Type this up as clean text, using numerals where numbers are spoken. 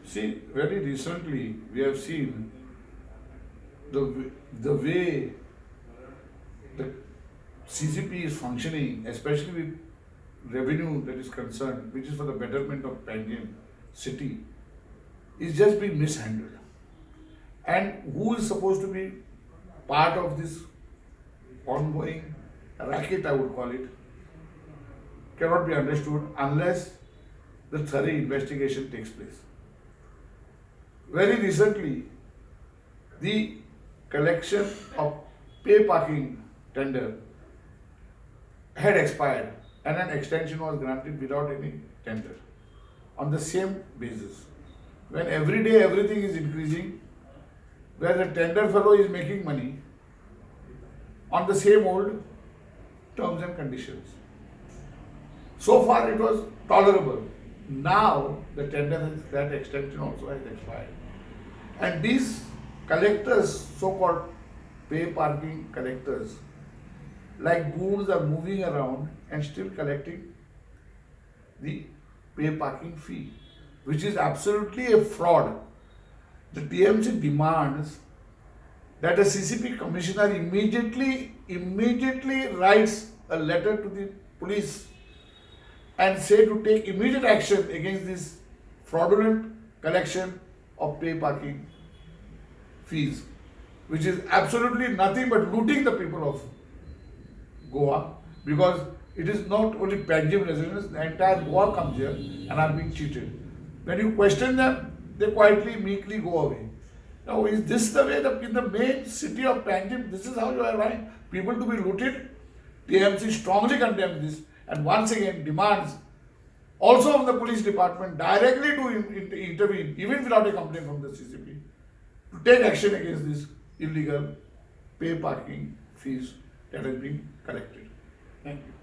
See, very recently we have seen the way the CCP is functioning, especially with revenue that is concerned, which is for the betterment of Panjim city, is just being mishandled. And who is supposed to be part of this ongoing racket, I would call it, cannot be understood unless the thorough investigation takes place. Very recently, the collection of pay parking tender had expired and an extension was granted without any tender on the same basis. When every day everything is increasing, where the tender fellow is making money on the same old terms and conditions. So far it was tolerable. Now the tender, that extension also has expired. And these collectors, so-called pay parking collectors, like goons are moving around and still collecting the pay parking fee, which is absolutely a fraud. The TMC demands that a CCP commissioner immediately writes a letter to the police and say to take immediate action against this fraudulent collection of pay parking fees, which is absolutely nothing but looting the people of Goa, because it is not only Panjim residents, the entire Goa comes here and are being cheated. When you question them, they quietly, meekly go away. Now, is this the way in the main city of Panjim, this is how you allow people to be looted? TMC strongly condemns this and once again demands also from the police department directly to intervene, even without a complaint from the CCP, to take action against this illegal pay parking fees that has been collected. Thank you.